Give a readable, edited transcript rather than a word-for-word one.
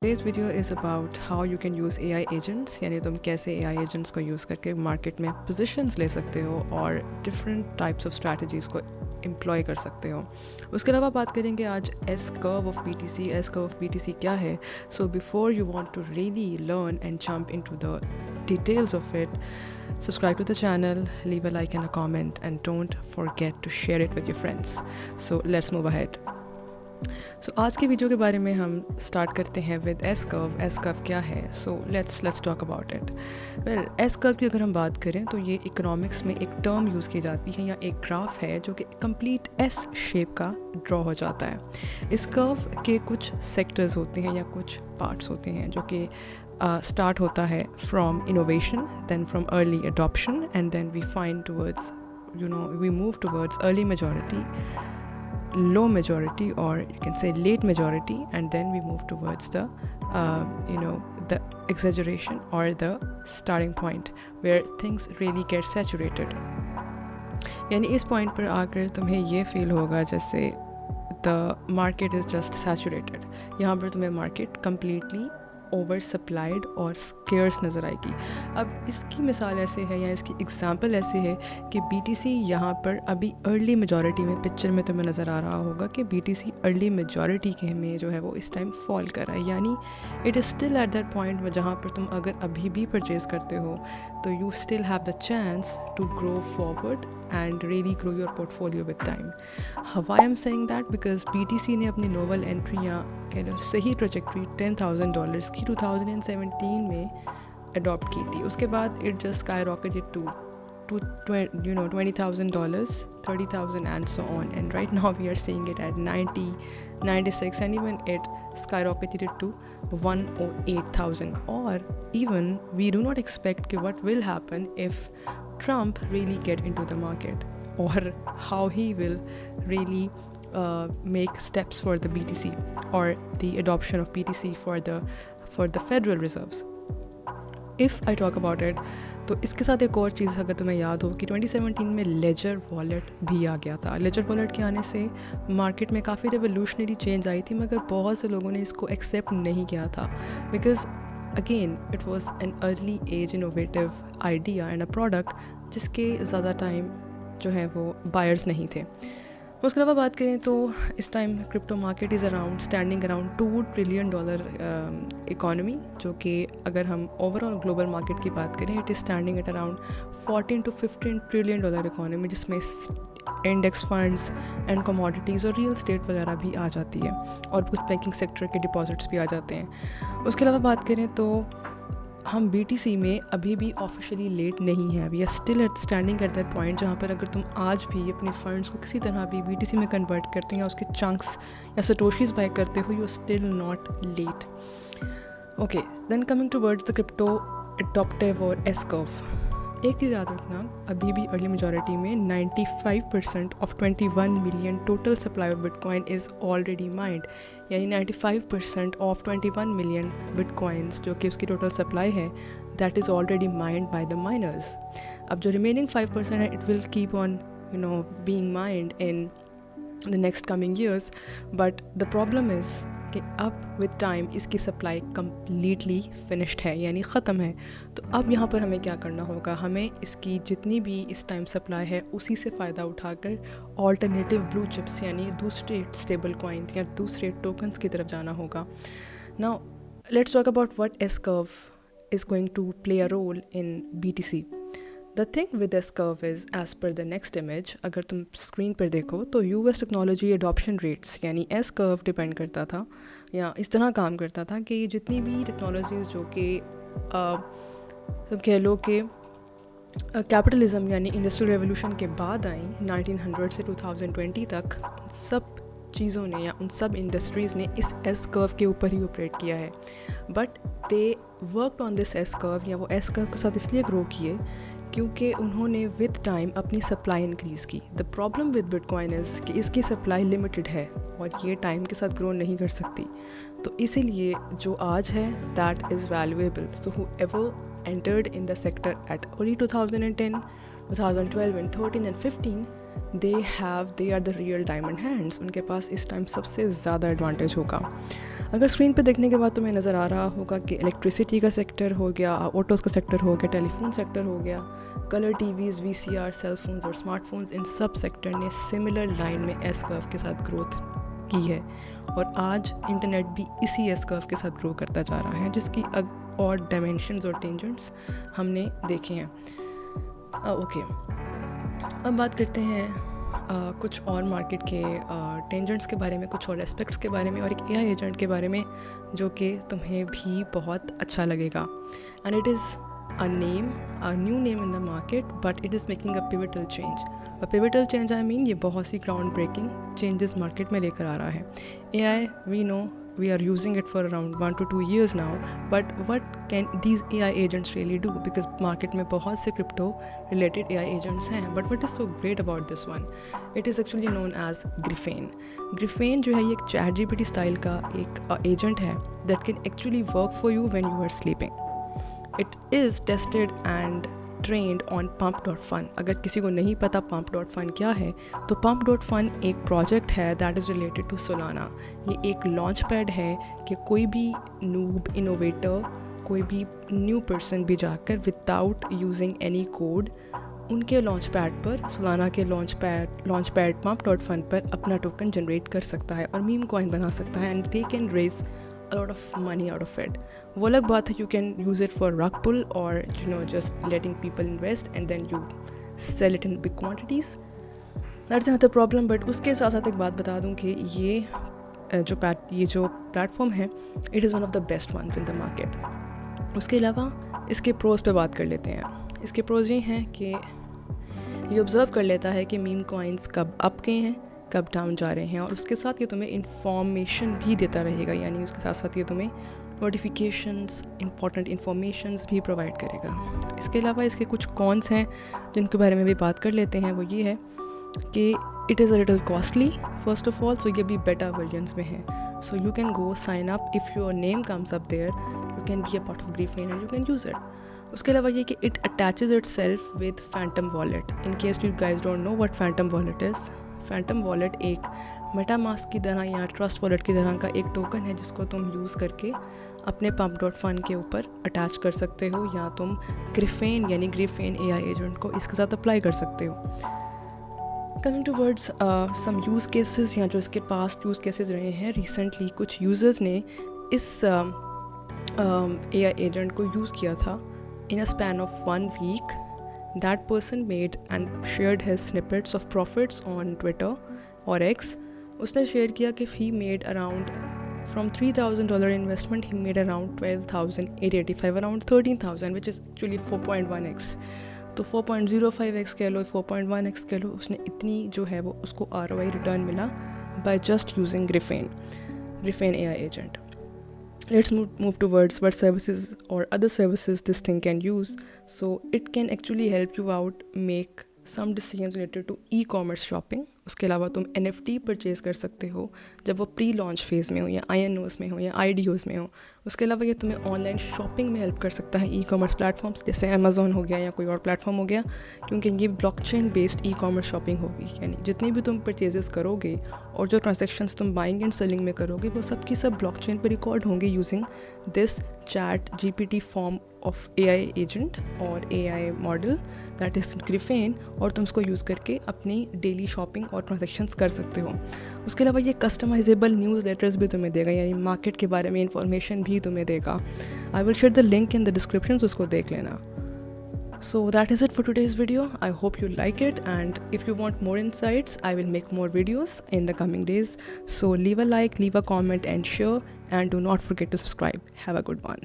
Today's video is about how you can use AI agents, यानी तुम कैसे AI agents को यूज़ करके मार्केट में positions ले सकते हो और different types of strategies को employ कर सकते हो। उसके अलावा बात करेंगे आज S curve of BTC। S curve of BTC क्या है? So before you want to really learn and jump into the details of it, subscribe to the channel, leave a like and a comment, and don't forget to share it with your friends. So let's move ahead. आज के video के बारे में हम start करते हैं with S curve. S curve क्या है? So let's talk about it. Well, S curve की अगर हम बात करें तो ये इकोनॉमिक्स में एक टर्म यूज़ की जाती है या एक ग्राफ है जो कि कंप्लीट एस शेप का ड्रॉ हो जाता है। इस कर्व के कुछ सेक्टर्स होते हैं या कुछ पार्ट्स होते हैं जो कि स्टार्ट होता है from innovation, then from early adoption, and then we find towards we move towards early majority, low majority, or you can say late majority, and then we move towards the the exaggeration or the starting point where things really get saturated. यानी इस point पर आकर तुम्हें ये feel होगा जैसे the market is just saturated। यहाँ पर तुम्हें मार्केट completely ओवर सप्लाइड और स्केर्स नज़र आएगी। अब इसकी मिसाल ऐसे है या इसकी एग्जांपल ऐसे है कि BTC यहाँ पर अभी अर्ली मेजॉरिटी में, पिक्चर में तुम्हें नज़र आ रहा होगा कि BTC अर्ली मेजॉरिटी के में जो है वो इस टाइम फॉल कर रहा है, यानी it is still at that point जहाँ पर तुम अगर अभी भी परचेज़ करते हो तो you still have the chance to grow forward and really grow your portfolio with time. Why I'm saying that? Because BTC ने अपनी नोवल एंट्री या कह लो सही ट्रेजेक्ट्री $10,000 की 2017 में अडॉप्ट की थी। उसके बाद it just skyrocketed to $20,000, 30,000 and so on, and right now we are seeing it at 90, 96, and even it skyrocketed to 108,000. Or even we do not expect what will happen if Trump really get into the market, or how he will really make steps for the BTC or the adoption of BTC for the Federal Reserves. If I talk about it, तो इसके साथ एक और चीज़ अगर तुम्हें याद हो कि 2017 में लेजर वॉलेट भी आ गया था। लेजर वॉलेट के आने से मार्केट में काफ़ी रेवोल्यूशनरी चेंज आई थी, मगर बहुत से लोगों ने इसको एक्सेप्ट नहीं किया था because again it was an early age innovative idea and a product जिसके ज़्यादा टाइम जो है वो बायर्स नहीं थे। उसके अलावा बात करें तो इस time crypto market is standing around $2 trillion economy, जो कि अगर हम ओवरऑल ग्लोबल मार्केट की बात करें it is standing at around $14 to $15 trillion economy, जिसमें इंडेक्स फंड्स एंड कमोडिटीज़ और रियल एस्टेट वगैरह भी आ जाती है और कुछ बैंकिंग सेक्टर के डिपॉजिट्स भी आ जाते हैं। उसके अलावा बात करें तो हम BTC में अभी भी ऑफिशियली लेट नहीं है। We are still at standing at that point जहाँ पर अगर तुम आज भी अपने फंड्स को किसी तरह भी BTC में कन्वर्ट करते हैं या उसके चंक्स या सटोशीज बाय करते हो, you are still not late. Okay, then coming towards the crypto adoptive और एस कर्व। एक चीज़ याद रखना, अभी भी अर्ली मेजॉरिटी में 95% of 21 million total supply of bitcoin is already mined, यानी 95% ऑफ 21 मिलियन बिटकॉइंस जो कि उसकी टोटल सप्लाई है that is already mined by the miners. अब जो रिमेनिंग 5% है it will keep on being mined in the next coming years, but the problem is कि अब विद टाइम इसकी सप्लाई कम्प्लीटली फिनिश्ड है, यानी ख़त्म है। तो अब यहाँ पर हमें क्या करना होगा, हमें इसकी जितनी भी इस टाइम सप्लाई है उसी से फ़ायदा उठाकर ऑल्टरनेटिव ब्लू चिप्स यानी दूसरे स्टेबल कॉइन्स या दूसरे टोकन्स की तरफ जाना होगा। Now let's talk about what S curve is going to play a role in BTC। The thing with S curve is as per the next image, अगर तुम स्क्रीन पर देखो तो US टेक्नोलॉजी एडॉप्शन रेट्स यानी S curve depend करता था या इस तरह काम करता था कि जितनी भी टेक्नोलॉजीज़ जो कि सब कह लो कि कैपिटलिज्म यानी इंडस्ट्रियल रेवोल्यूशन के बाद आई 1900 से 2020 तक, सब चीज़ों ने या उन सब इंडस्ट्रीज़ ने इस एस कर्व के ऊपर ही ऑपरेट किया है, but they worked on this S curve या वो एस कर्व के साथ इसलिए ग्रो किए क्योंकि उन्होंने विद टाइम अपनी सप्लाई इंक्रीज़ की। The problem with bitcoin is कि इसकी सप्लाई लिमिटेड है और ये टाइम के साथ ग्रो नहीं कर सकती, तो इसीलिए जो आज है that is valuable. So whoever entered in the sector at early 2010, 2012 and 13 and 15 they are the real diamond hands, उनके पास इस टाइम सबसे ज़्यादा एडवांटेज होगा। अगर स्क्रीन पे देखने के बाद तुम्हें नज़र आ रहा होगा कि इलेक्ट्रिसिटी का सेक्टर हो गया, ऑटोज़ का सेक्टर हो गया, टेलीफोन सेक्टर हो गया, कलर टीवीज़, वीसीआर, सेलफोन्स और स्मार्टफोन्स, इन सब सेक्टर ने सिमिलर लाइन में एस कर्व के साथ ग्रोथ की है और आज इंटरनेट भी इसी एस कर्व के साथ ग्रो करता जा रहा है, जिसकी और डायमेंशंस और टेंजेंट्स हमने देखे हैं। ओके, अब बात करते हैं कुछ और मार्केट के टेंजेंट्स के बारे में, कुछ और एस्पेक्ट्स के बारे में और एक एआई एजेंट के बारे में जो कि तुम्हें भी बहुत अच्छा लगेगा। And it is a new name in the market, but it is making a pivotal change. A pivotal change, I mean, ये बहुत सी ground breaking changes market में लेकर आ रहा है। AI, we know, we are using it for around 1 to 2 years now, but what can these AI agents really do? Because market में बहुत से crypto related AI agents हैं, but what is so great about this one? It is actually known as Griffin. Griffin जो है ये एक ChatGPT style का एक agent है that can actually work for you when you are sleeping. It is tested and trained on Pump.fun. अगर किसी को नहीं पता Pump.fun क्या है, तो Pump.fun एक प्रोजेक्ट है that is related to Solana. ये एक लॉन्च पैड है कि कोई भी नूब इनोवेटर, कोई भी न्यू पर्सन भी जाकर विदाउट यूजिंग एनी कोड उनके लॉन्च पैड पर, सोलाना के लॉन्च पैड Pump.fun पर अपना टोकन जनरेट कर सकता है और मीम कॉइन बना सकता है and they can raise a lot of money out of it. वो अलग बात है, you can use it for rug pull or just letting people invest and then you sell it in big quantities. That's another problem. But उसके साथ साथ एक बात बता दूँ कि ये जो प्लेटफॉर्म है, it is one of the best ones in the market. उसके अलावा इसके प्रोज पे बात कर लेते हैं। इसके प्रोज ये हैं कि ये ऑब्ज़र्व कर लेता है कि मीम कॉइन्स कब अप गए हैं, कब डाउन जा रहे हैं, और उसके साथ ये तुम्हें इंफॉर्मेशन भी देता रहेगा, यानी उसके साथ साथ ये तुम्हें नोटिफिकेशंस, इंपॉर्टेंट इन्फॉर्मेशंस भी प्रोवाइड करेगा। इसके अलावा इसके कुछ कॉन्स हैं जिनके बारे में भी बात कर लेते हैं। वो ये है कि it is a little costly first of all, so ये भी बेटा वर्जन्स में है। So you can go sign up, if your name comes up there you can be a part of Griffin and you can use it. उसके अलावा ये कि it attaches itself with Phantom wallet. In case you guys don't know what Phantom wallet is, Phantom wallet एक MetaMask की तरह या trust wallet की तरह का एक टोकन है जिसको तुम यूज़ करके अपने Pump.fun के ऊपर अटैच कर सकते हो, या तुम Griffin यानी Griffin AI एजेंट को इसके साथ अप्लाई कर सकते हो। Coming towards some use cases, या जो इसके पास्ट यूज़ केसेस रहे हैं, रिसेंटली कुछ यूज़र्स ने इस AI एजेंट को यूज़ किया था in a span of 1 week. That person made and shared his snippets of profits on Twitter or X. उसने शेयर किया कि he made around from $3,000 investment he made around 12,885, around 13,000, which is actually 4.1x. तो 4.05x कह लो, 4.1x कह लो, उसने इतनी जो है वो उसको ROI रिटर्न मिला by just using Griffin AI agent. Let's move towards what services or other services this thing can use. So it can actually help you out make some decisions related to e-commerce shopping. उसके अलावा तुम NFT purchase कर सकते हो जब वो pre launch phase में हो, या INOs में हो, या IDOs में हो। उसके अलावा ये तुम्हें ऑनलाइन शॉपिंग में हेल्प कर सकता है ई-कॉमर्स प्लेटफॉर्म्स जैसे अमेज़ॉन हो गया या कोई और प्लेटफॉर्म हो गया, क्योंकि ये ब्लॉकचेन बेस्ड ई-कॉमर्स शॉपिंग होगी। यानी जितनी भी तुम परचेजेस करोगे और जो ट्रांजेक्शन्स तुम बाइंग एंड सेलिंग में करोगे वो सब की सब ब्लॉकचेन पर रिकॉर्ड होंगे using this ChatGPT form of AI agent और AI model that is Griffin, और तुम उसको यूज़ करके अपनी डेली शॉपिंग और ट्रांजेक्शन्स कर सकते हो। उसके अलावा ये कस्टमाइजेबल न्यूज़ लेटर्स भी तुम्हें देगा, यानी मार्केट के बारे में इंफॉर्मेशन भी तुम्हें देगा। I will share the link in the description, उसको देख लेना। So that is it for today's video. I hope you like it, and if you want more insights, I will make more videos in the coming days. So leave a like, leave a comment and share, and do not forget to subscribe. Have a good one.